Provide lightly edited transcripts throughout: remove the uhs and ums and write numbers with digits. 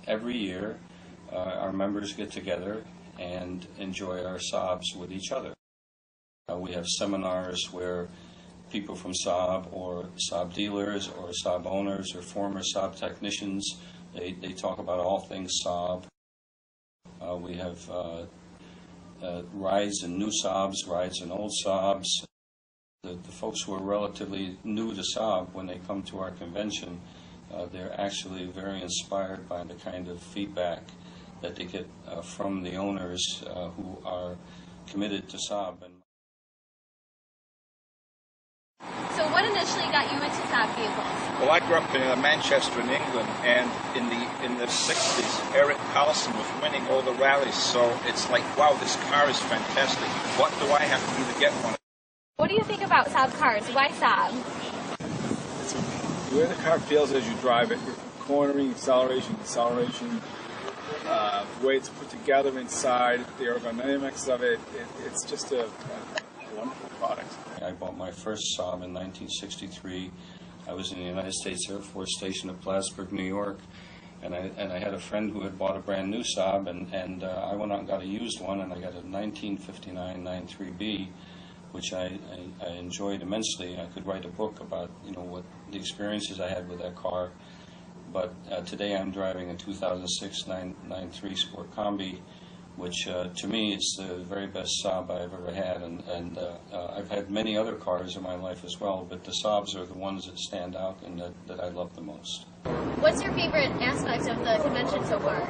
every year, our members get together and enjoy our Saabs with each other. We have seminars where people from Saab or Saab dealers or Saab owners or former Saab technicians, they talk about all things Saab. We have rides in new Saabs, rides in old Saabs. The folks who are relatively new to Saab, when they come to our convention, they're actually very inspired by the kind of feedback that they get from the owners who are committed to Saab. So what initially got you into Saab vehicles? Well, I grew up in Manchester in England, and in the 60s, Eric Carlson was winning all the rallies, so it's like, wow, this car is fantastic. What do I have to do to get one? What do you think about Saab cars? Why Saab? The way the car feels as you drive it, cornering, acceleration, deceleration, the way it's put together inside, the ergonomics of it, it's just a wonderful product. I bought my first Saab in 1963. I was in the United States Air Force Station at Plattsburgh, New York, and I had a friend who had bought a brand new Saab, and I went out and got a used one, and I got a 1959 93B, which I enjoyed immensely. I could write a book about what the experiences I had with that car. But today I'm driving a 2006 93 Sport Combi, which to me is the very best Saab I've ever had, and I've had many other cars in my life as well, but the Saabs are the ones that stand out and that I love the most. What's your favorite aspect of the convention so far?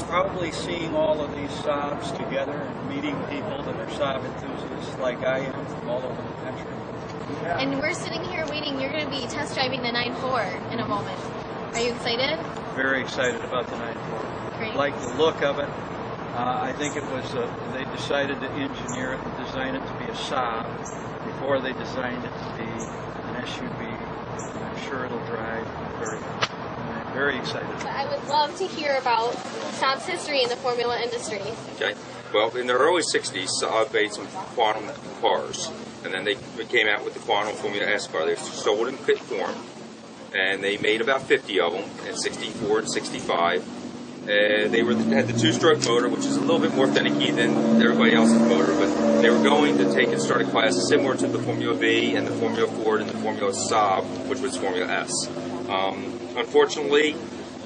Probably seeing all of these Saabs together and meeting people that are Saab enthusiasts like I am from all over the country. And we're sitting here waiting. You're going to be test driving the 9.4 in a moment. Are you excited? Very excited about the 9.4. Great. Like the look of it. I think it was, they decided to engineer it and design it to be a Saab before they designed it to be an SUV. And I'm sure it'll drive very well. I'm very excited. I would love to hear about Saab's history in the Formula industry. Okay. Well, in the early 60s, Saab made some Quantum cars, and then they came out with the Quantum Formula S car. They sold in kit form, and they made about 50 of them in 64 and 65. They had the two-stroke motor, which is a little bit more finicky than everybody else's motor, but they were going to take and start a class similar to the Formula V and the Formula Ford and the Formula Saab, which was Formula S. Unfortunately,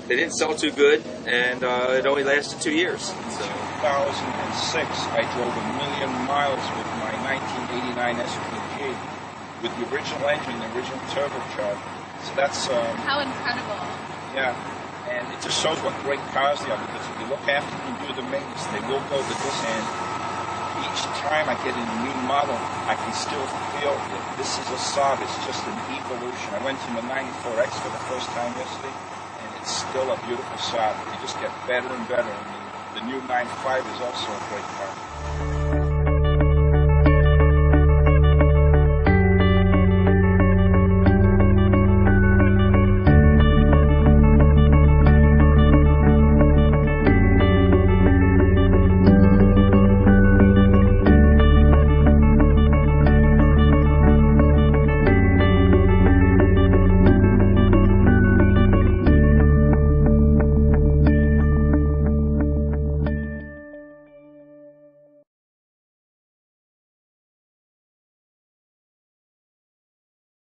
they didn't sell too good, and it only lasted 2 years. So. 2006, I drove 1 million miles with my 1989 SPG with the original engine, the original turbocharger. So that's how incredible! Yeah. And it just shows what great cars they are, because if you look after them and do the maintenance, they will go to this end. Each time I get a new model, I can still feel that this is a Saab. It's just an evolution. I went in the 94X for the first time yesterday, and it's still a beautiful Saab. They just get better and better. And the new 95 is also a great car.